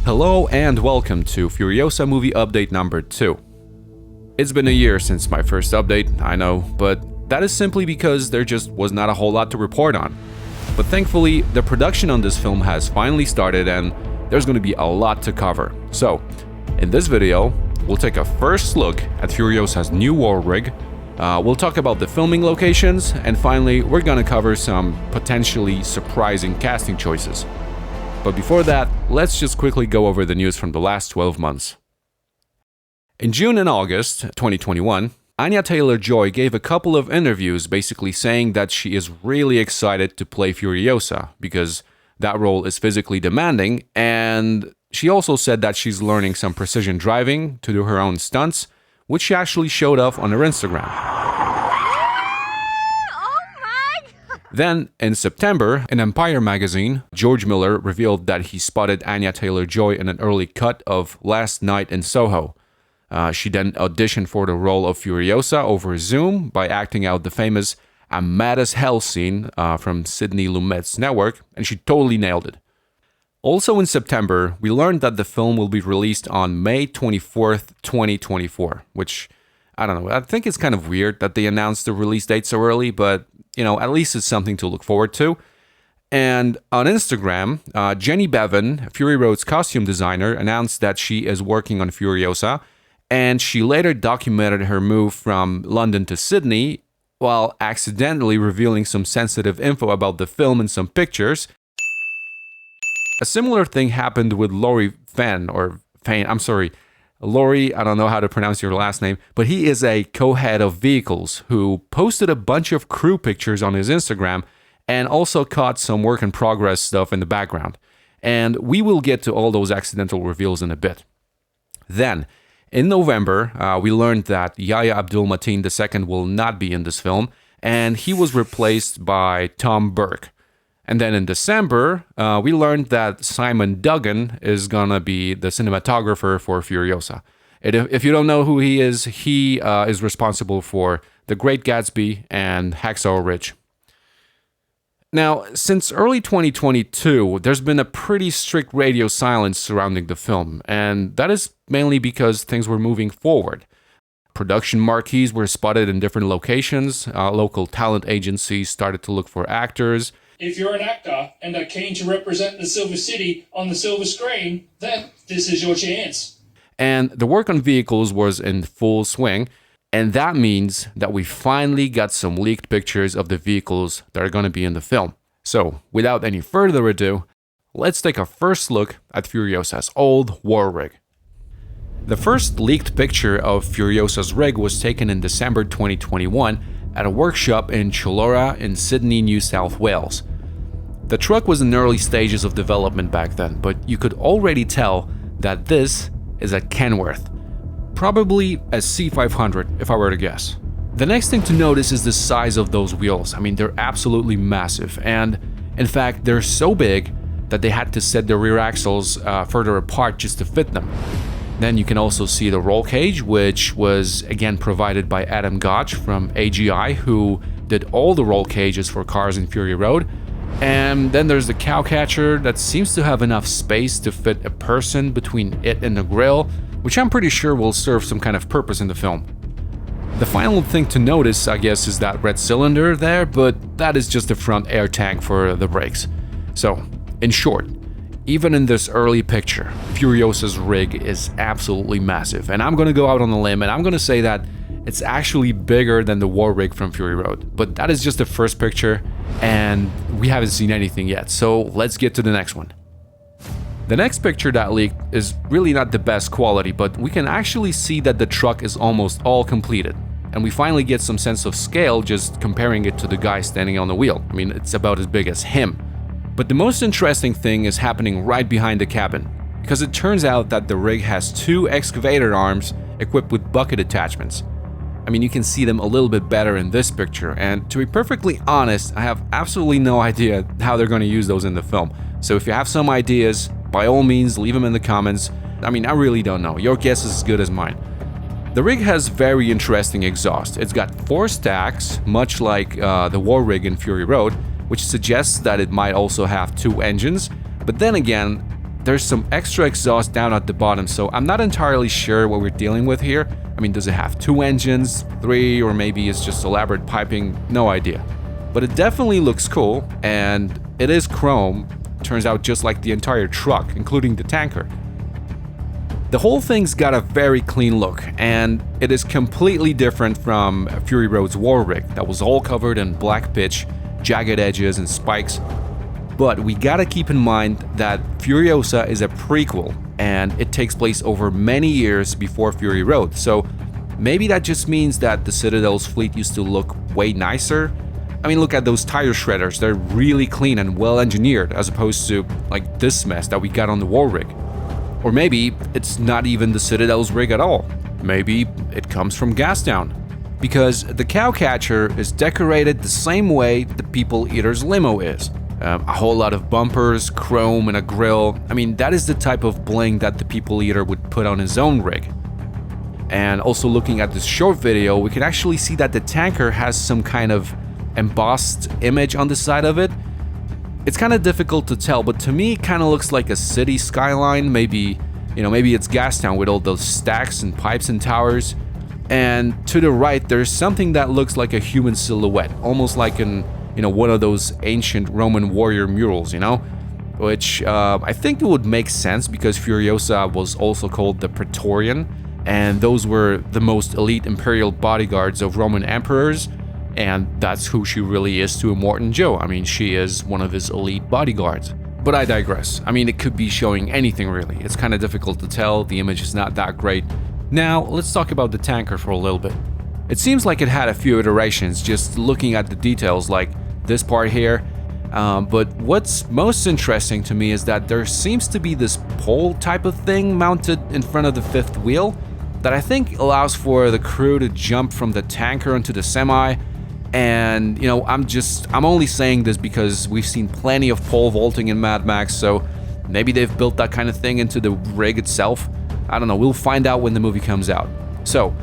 Hello and welcome to Furiosa Movie Update number 2. It's been a year since my first update, I know, but that is simply because there just was not a whole lot to report on. But thankfully, the production on this film has finally started and there's going to be a lot to cover. So, in this video, we'll take a first look at Furiosa's new war rig, we'll talk about the filming locations, and finally, we're going to cover some potentially surprising casting choices. But before that, let's just quickly go over the news from the last 12 months. In June and August 2021, Anya Taylor-Joy gave a couple of interviews basically saying that she is really excited to play Furiosa because that role is physically demanding, and she also said that she's learning some precision driving to do her own stunts, which she actually showed off on her Instagram. Then, in September, in Empire magazine, George Miller revealed that he spotted Anya Taylor-Joy in an early cut of Last Night in Soho. She then auditioned for the role of Furiosa over Zoom by acting out the famous "I'm mad as hell" scene from Sidney Lumet's Network, and she totally nailed it. Also in September, we learned that the film will be released on May 24th, 2024, which, I don't know, I think it's kind of weird that they announced the release date so early, but at least it's something to look forward to. And on Instagram, Jenny Bevan, Fury Road's costume designer, announced that she is working on Furiosa, and she later documented her move from London to Sydney while accidentally revealing some sensitive info about the film in some pictures. A similar thing happened with Laurie Fane, Laurie, I don't know how to pronounce your last name, but he is a co-head of vehicles who posted a bunch of crew pictures on his Instagram and also caught some work in progress stuff in the background. And we will get to all those accidental reveals in a bit. Then, in November, we learned that Yahya Abdul-Mateen II will not be in this film, and he was replaced by Tom Burke. And then in December, we learned that Simon Duggan is gonna be the cinematographer for Furiosa. If you don't know who he is responsible for The Great Gatsby and Hacksaw Ridge. Now, since early 2022, there's been a pretty strict radio silence surrounding the film, and that is mainly because things were moving forward. Production marquees were spotted in different locations, local talent agencies started to look for actors. If you're an actor and are keen to represent the Silver City on the silver screen, then this is your chance. And the work on vehicles was in full swing, and that means that we finally got some leaked pictures of the vehicles that are going to be in the film. So, without any further ado, let's take a first look at Furiosa's old war rig. The first leaked picture of Furiosa's rig was taken in December 2021 at a workshop in Chullora in Sydney, New South Wales. The truck was in early stages of development back then, but you could already tell that this is a Kenworth. Probably a C500 if I were to guess. The next thing to notice is the size of those wheels. I mean, they're absolutely massive, and in fact, they're so big that they had to set the rear axles further apart just to fit them. Then you can also see the roll cage, which was again provided by Adam Gotch from AGI, who did all the roll cages for cars in Fury Road. And then there's the cow catcher that seems to have enough space to fit a person between it and the grille, which I'm pretty sure will serve some kind of purpose in the film. The final thing to notice, I guess, is that red cylinder there, but that is just the front air tank for the brakes. So, in short, even in this early picture, Furiosa's rig is absolutely massive, and I'm gonna go out on a limb and I'm gonna say that it's actually bigger than the war rig from Fury Road. But that is just the first picture, and we haven't seen anything yet, so let's get to the next one. The next picture that leaked is really not the best quality, but we can actually see that the truck is almost all completed, and we finally get some sense of scale just comparing it to the guy standing on the wheel. I mean, it's about as big as him. But the most interesting thing is happening right behind the cabin, because it turns out that the rig has 2 excavator arms equipped with bucket attachments. I mean, you can see them a little bit better in this picture, and to be perfectly honest, I have absolutely no idea how they're going to use those in the film. So if you have some ideas, by all means, leave them in the comments. I mean, I really don't know. Your guess is as good as mine. The rig has very interesting exhaust. It's got 4 stacks, much like the war rig in Fury Road, which suggests that it might also have 2 engines. But then again, there's some extra exhaust down at the bottom, so I'm not entirely sure what we're dealing with here. I mean, does it have 2 engines, 3, or maybe it's just elaborate piping? No idea. But it definitely looks cool, and it is chrome. Turns out just like the entire truck, including the tanker. The whole thing's got a very clean look, and it is completely different from Fury Road's war rig that was all covered in black pitch, jagged edges, and spikes. But we gotta keep in mind that Furiosa is a prequel, and it takes place over many years before Fury Road, so maybe that just means that the Citadel's fleet used to look way nicer. I mean, look at those tire shredders, they're really clean and well engineered, as opposed to like this mess that we got on the war rig. Or maybe it's not even the Citadel's rig at all. Maybe it comes from Gastown. Because the Cowcatcher is decorated the same way the People Eater's limo is. A whole lot of bumpers, chrome, and a grille. I mean, that is the type of bling that the People Eater would put on his own rig. And also looking at this short video, we can actually see that the tanker has some kind of embossed image on the side of it. It's kind of difficult to tell, but to me it kind of looks like a city skyline. Maybe it's Gastown with all those stacks and pipes and towers. And to the right, there's something that looks like a human silhouette, almost like one of those ancient Roman warrior murals, which I think it would make sense because Furiosa was also called the Praetorian, and those were the most elite imperial bodyguards of Roman emperors. And that's who she really is to Immortan Joe. I mean, she is one of his elite bodyguards. But I digress. I mean, it could be showing anything really. It's kind of difficult to tell. The image is not that great. Now, let's talk about the tanker for a little bit. It seems like it had a few iterations, just looking at the details like this part here. But what's most interesting to me is that there seems to be this pole type of thing mounted in front of the fifth wheel that I think allows for the crew to jump from the tanker into the semi. And, I'm only saying this because we've seen plenty of pole vaulting in Mad Max, so maybe they've built that kind of thing into the rig itself. I don't know, we'll find out when the movie comes out. So,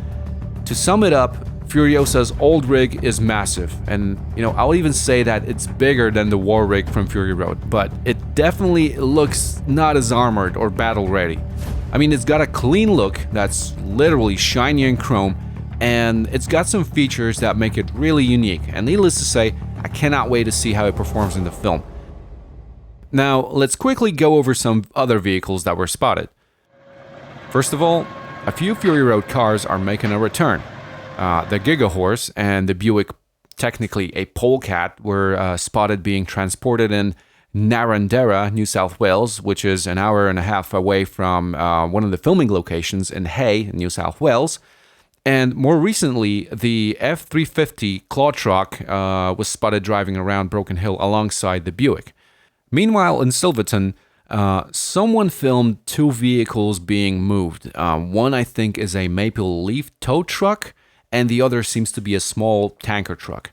to sum it up, Furiosa's old rig is massive, and, I'll even say that it's bigger than the war rig from Fury Road, but it definitely looks not as armored or battle ready. I mean, it's got a clean look that's literally shiny and chrome, and it's got some features that make it really unique, and needless to say, I cannot wait to see how it performs in the film. Now, let's quickly go over some other vehicles that were spotted. First of all, a few Fury Road cars are making a return. The Gigahorse and the Buick, technically a Polecat, were spotted being transported in Narrandera, New South Wales, which is an hour and a half away from one of the filming locations in Hay, New South Wales. And more recently, the F-350 claw truck was spotted driving around Broken Hill alongside the Buick. Meanwhile, in Silverton, someone filmed 2 vehicles being moved. One, I think, is a Maple Leaf tow truck, and the other seems to be a small tanker truck.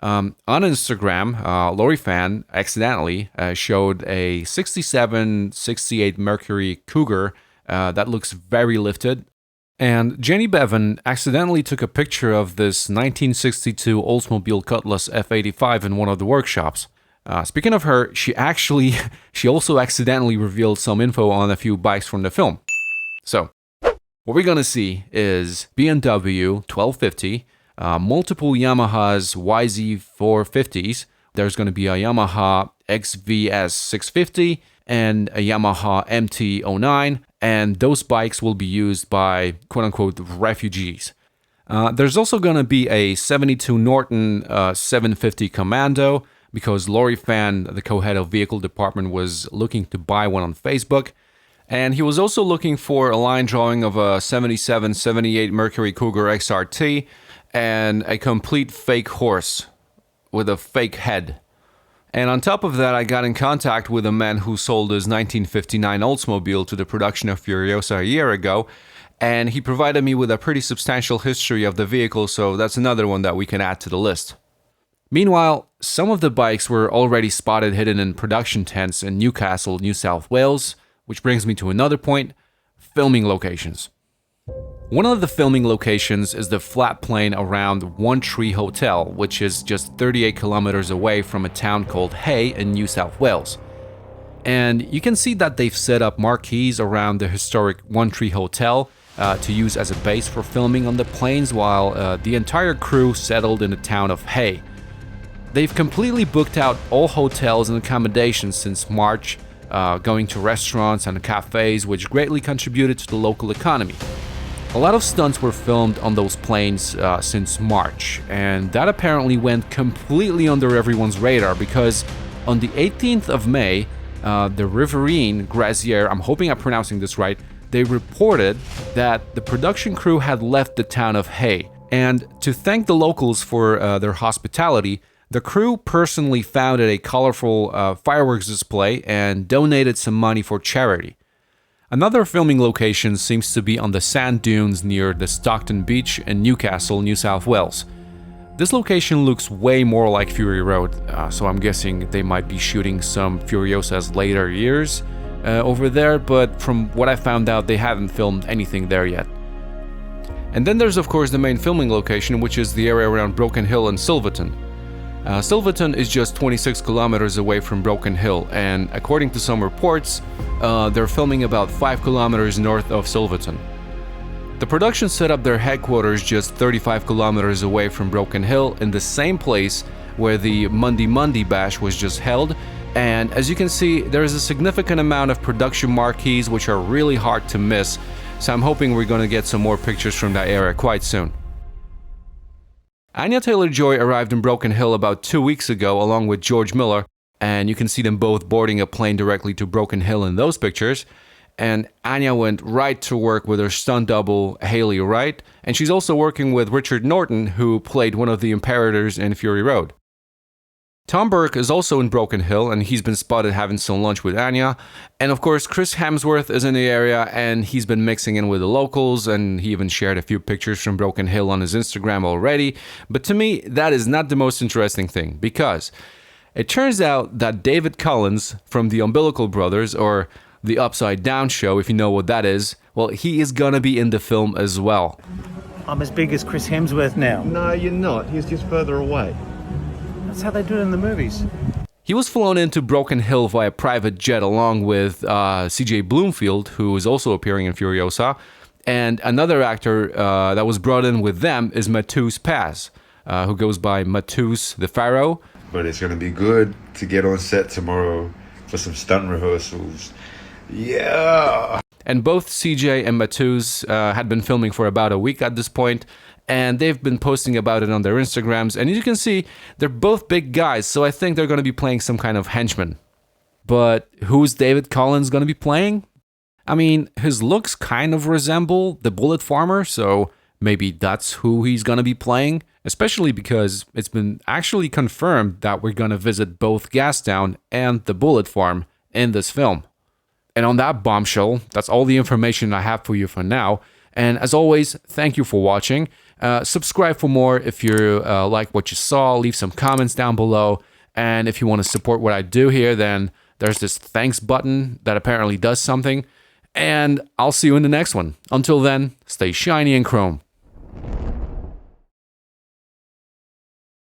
On Instagram, Lori Fan accidentally showed a 67-68 Mercury Cougar that looks very lifted. And Jenny Bevan accidentally took a picture of this 1962 Oldsmobile Cutlass F85 in one of the workshops. Speaking of her, she also accidentally revealed some info on a few bikes from the film. So, what we're gonna see is BMW 1250, multiple Yamaha's YZ450s. There's gonna be a Yamaha XVS 650 and a Yamaha MT-09, and those bikes will be used by quote-unquote refugees. There's also going to be a 72 Norton 750 Commando, because Lori Fan, the co-head of vehicle department, was looking to buy one on Facebook. And he was also looking for a line drawing of a 77-78 Mercury Cougar XRT and a complete fake horse with a fake head. And on top of that, I got in contact with a man who sold his 1959 Oldsmobile to the production of Furiosa a year ago, and he provided me with a pretty substantial history of the vehicle, so that's another one that we can add to the list. Meanwhile, some of the bikes were already spotted hidden in production tents in Newcastle, New South Wales, which brings me to another point: filming locations. One of the filming locations is the flat plain around One Tree Hotel, which is just 38 kilometers away from a town called Hay in New South Wales. And you can see that they've set up marquees around the historic One Tree Hotel to use as a base for filming on the planes, while the entire crew settled in the town of Hay. They've completely booked out all hotels and accommodations since March, going to restaurants and cafes, which greatly contributed to the local economy. A lot of stunts were filmed on those planes since March, and that apparently went completely under everyone's radar because on the 18th of May, the Riverine Grazier, I'm hoping I'm pronouncing this right, they reported that the production crew had left the town of Hay. And to thank the locals for their hospitality, the crew personally founded a colorful fireworks display and donated some money for charity. Another filming location seems to be on the sand dunes near the Stockton Beach in Newcastle, New South Wales. This location looks way more like Fury Road, so I'm guessing they might be shooting some Furiosa's later years over there, but from what I found out, they haven't filmed anything there yet. And then there's of course the main filming location, which is the area around Broken Hill and Silverton. Silverton is just 26 kilometers away from Broken Hill, and according to some reports, they're filming about 5 kilometers north of Silverton. The production set up their headquarters just 35 kilometers away from Broken Hill in the same place where the Monday Bash was just held, and as you can see, there is a significant amount of production marquees which are really hard to miss, so I'm hoping we're going to get some more pictures from that area quite soon. Anya Taylor-Joy arrived in Broken Hill about 2 weeks ago along with George Miller, and you can see them both boarding a plane directly to Broken Hill in those pictures. And Anya went right to work with her stunt double, Haley Wright, and she's also working with Richard Norton, who played one of the Imperators in Fury Road. Tom Burke is also in Broken Hill, and he's been spotted having some lunch with Anya. And of course, Chris Hemsworth is in the area, and he's been mixing in with the locals, and he even shared a few pictures from Broken Hill on his Instagram already. But to me, that is not the most interesting thing, because it turns out that David Collins from the Umbilical Brothers, or the Upside Down Show, if you know what that is, well, he is gonna be in the film as well. I'm as big as Chris Hemsworth now. No, you're not. He's just further away. That's how they do it in the movies. He was flown into Broken Hill via private jet along with CJ Bloomfield, who is also appearing in Furiosa, and another actor that was brought in with them is Matus Paz, who goes by Matus the Pharaoh. But it's going to be good to get on set tomorrow for some stunt rehearsals. Yeah! And both CJ and Matus had been filming for about a week at this point, and they've been posting about it on their Instagrams, and as you can see, they're both big guys, so I think they're going to be playing some kind of henchman. But who's David Collins going to be playing? I mean, his looks kind of resemble the Bullet Farmer, so maybe that's who he's going to be playing, especially because it's been actually confirmed that we're going to visit both Gastown and the Bullet Farm in this film. And on that bombshell, that's all the information I have for you for now. And as always, thank you for watching. Subscribe for more if you like what you saw. Leave some comments down below. And if you want to support what I do here, then there's this thanks button that apparently does something. And I'll see you in the next one. Until then, stay shiny and chrome.